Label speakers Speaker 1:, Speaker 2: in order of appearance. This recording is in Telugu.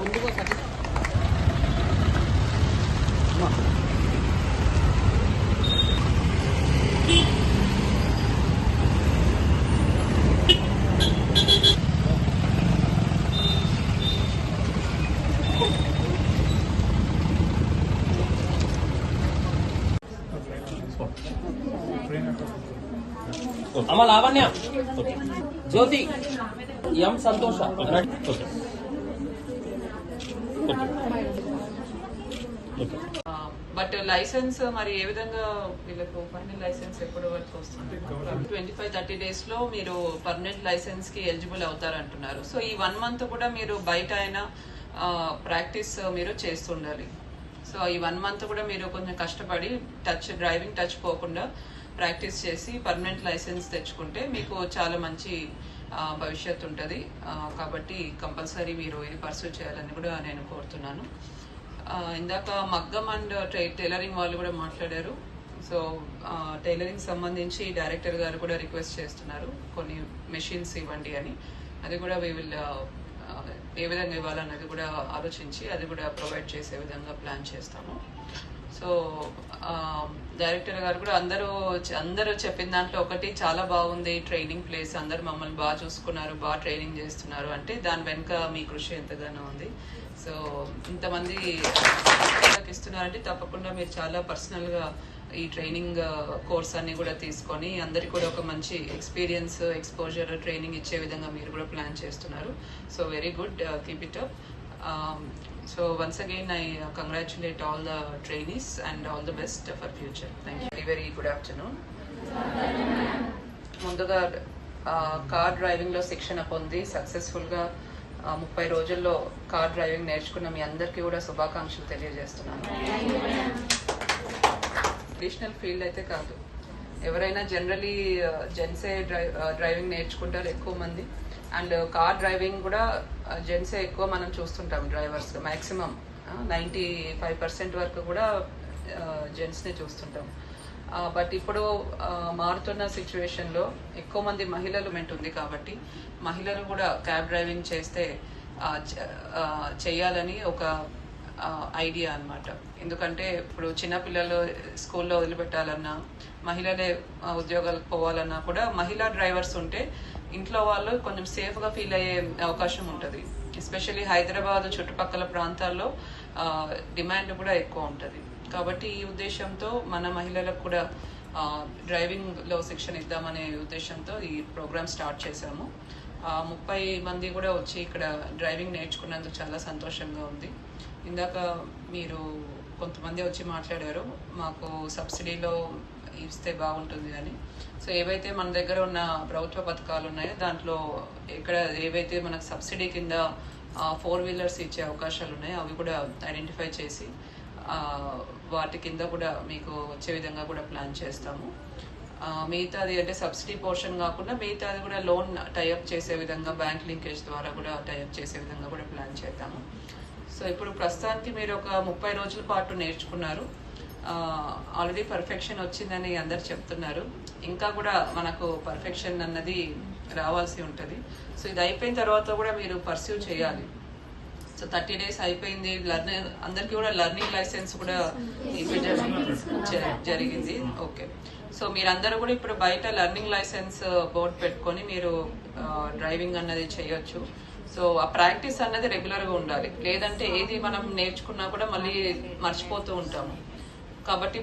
Speaker 1: ముందుకు అమ్మ లావణ్య, జ్యోతి, ఎం సంతోష.
Speaker 2: బట్ లైసెన్స్ మరి ఏ విధంగా వీళ్ళకు ఫైనల్ లైసెన్స్ ఎప్పటి వరకు వస్తుంది? 25-30 days లో మీరు పర్మనెంట్ లైసెన్స్ కి ఎలిజిబుల్ అవుతారంటున్నారు. సో ఈ 1 month కూడా మీరు బయట అయినా ప్రాక్టీస్ మీరు చేస్తుండాలి. సో ఈ 1 month కూడా మీరు కొంచెం కష్టపడి డ్రైవింగ్ టచ్ పోకుండా ప్రాక్టీస్ చేసి పర్మనెంట్ లైసెన్స్ తెచ్చుకుంటే మీకు చాలా మంచి భవిష్యత్తు ఉంటుంది. కాబట్టి కంపల్సరీ మీరు ఇది పర్సూ చేయాలని కూడా నేను కోరుతున్నాను. ఇందాక మగ్గం అండ్ టైలరింగ్ వాళ్ళు కూడా మాట్లాడారు. సో టైలరింగ్ సంబంధించి డైరెక్టర్ గారు కూడా రిక్వెస్ట్ చేస్తున్నారు కొన్ని మెషిన్స్ ఇవ్వండి అని. అది కూడా వీ విల్ ఏ విధంగా ఇవ్వాలన్నది కూడా ఆలోచించి అది కూడా ప్రొవైడ్ చేసే విధంగా ప్లాన్ చేస్తాము. సో డైరెక్టర్ గారు కూడా అందరూ చెప్పిన దాంట్లో ఒకటి చాలా బాగుంది ట్రైనింగ్ ప్లేస్, అందరు మమ్మల్ని బాగా చూసుకున్నారు, బాగా ట్రైనింగ్ చేస్తున్నారు అంటే దాని వెనుక మీ కృషి ఎంతగానో ఉంది. సో ఇంతమంది ఇస్తున్నారంటే తప్పకుండా మీరు చాలా పర్సనల్గా ఈ ట్రైనింగ్ కోర్స్ అన్ని కూడా తీసుకొని అందరికి కూడా ఒక మంచి ఎక్స్పీరియన్స్, ఎక్స్పోజర్, ట్రైనింగ్ ఇచ్చే విధంగా మీరు కూడా ప్లాన్ చేస్తున్నారు. So very good, keep it up. So once again I congratulate all the trainees and all the best for future. Thank you. Very good afternoon. ముందుగా కార్ డ్రైవింగ్ లో శిక్షణ పొంది సక్సెస్ఫుల్ గా 30 రోజుల్లో కార్ డ్రైవింగ్ నేర్చుకున్న మీ అందరికీ కూడా శుభాకాంక్షలు తెలియజేస్తున్నాను. ట్రెడిషనల్ ఫీల్డ్ అయితే కాదు, ఎవరైనా జనరలీ జెంట్సే డ్రైవింగ్ నేర్చుకుంటారు ఎక్కువ మంది. అండ్ కార్ డ్రైవింగ్ కూడా జెంట్సే ఎక్కువ మనం చూస్తుంటాం డ్రైవర్స్. మ్యాక్సిమం 95% వరకు కూడా జెంట్స్నే చూస్తుంటాం. బట్ ఇప్పుడు మారుతున్న సిచ్యువేషన్లో ఎక్కువ మంది మహిళలు ఉంది కాబట్టి మహిళలు కూడా క్యాబ్ డ్రైవింగ్ చేయాలని ఒక ఐడియా అన్నమాట. ఎందుకంటే ఇప్పుడు చిన్నపిల్లలు స్కూల్లో వదిలిపెట్టాలన్నా, మహిళలే ఉద్యోగాలకు పోవాలన్నా కూడా మహిళా డ్రైవర్స్ ఉంటే ఇంట్లో వాళ్ళు కొంచెం సేఫ్గా ఫీల్ అయ్యే అవకాశం ఉంటుంది. ఎస్పెషల్లీ హైదరాబాద్ చుట్టుపక్కల ప్రాంతాల్లో డిమాండ్ కూడా ఎక్కువ ఉంటుంది. కాబట్టి ఈ ఉద్దేశంతో మన మహిళలకు కూడా డ్రైవింగ్లో శిక్షణ ఇద్దామనే ఉద్దేశంతో ఈ ప్రోగ్రామ్ స్టార్ట్ చేశాము. 30 మంది కూడా వచ్చి ఇక్కడ డ్రైవింగ్ నేర్చుకున్నందుకు చాలా సంతోషంగా ఉంది. ఇందాక మీరు కొంతమంది వచ్చి మాట్లాడారు మాకు సబ్సిడీలో ఇస్తే బాగుంటుంది అని. సో ఏవైతే మన దగ్గర ఉన్న ప్రభుత్వ పథకాలు ఉన్నాయో దాంట్లో ఇక్కడ ఏవైతే మనకు సబ్సిడీ కింద 4-wheelers ఇచ్చే అవకాశాలు ఉన్నాయో అవి కూడా ఐడెంటిఫై చేసి వాటి కింద కూడా మీకు వచ్చే విధంగా కూడా ప్లాన్ చేస్తాము. మిగతాది అంటే సబ్సిడీ పోర్షన్ కాకుండా మిగతాది కూడా లోన్ టైఅప్ చేసే విధంగా బ్యాంక్ లింకేజ్ ద్వారా కూడా టైఅప్ చేసే విధంగా కూడా ప్లాన్ చేద్దాము. సో ఇప్పుడు ప్రస్తుతానికి మీరు ఒక 30 రోజుల పాటు నేర్చుకున్నారు. ఆల్రెడీ పర్ఫెక్షన్ వచ్చిందని అందరు చెప్తున్నారు. ఇంకా కూడా మనకు పర్ఫెక్షన్ అన్నది రావాల్సి ఉంటుంది. సో ఇది అయిపోయిన తర్వాత కూడా మీరు పర్స్యూ చేయాలి. సో 30 days అయిపోయింది, అందరికీ కూడా లర్నింగ్ లైసెన్స్ కూడా జరిగింది. ఓకే, సో మీరందరూ కూడా ఇప్పుడు బయట లర్నింగ్ లైసెన్స్ బోర్డు పెట్టుకొని మీరు డ్రైవింగ్ అన్నది చేయొచ్చు. సో ఆ ప్రాక్టీస్ అన్నది రెగ్యులర్గా ఉండాలి, లేదంటే ఏది మనం నేర్చుకున్నా కూడా మళ్ళీ మర్చిపోతూ ఉంటాము. కాబట్టి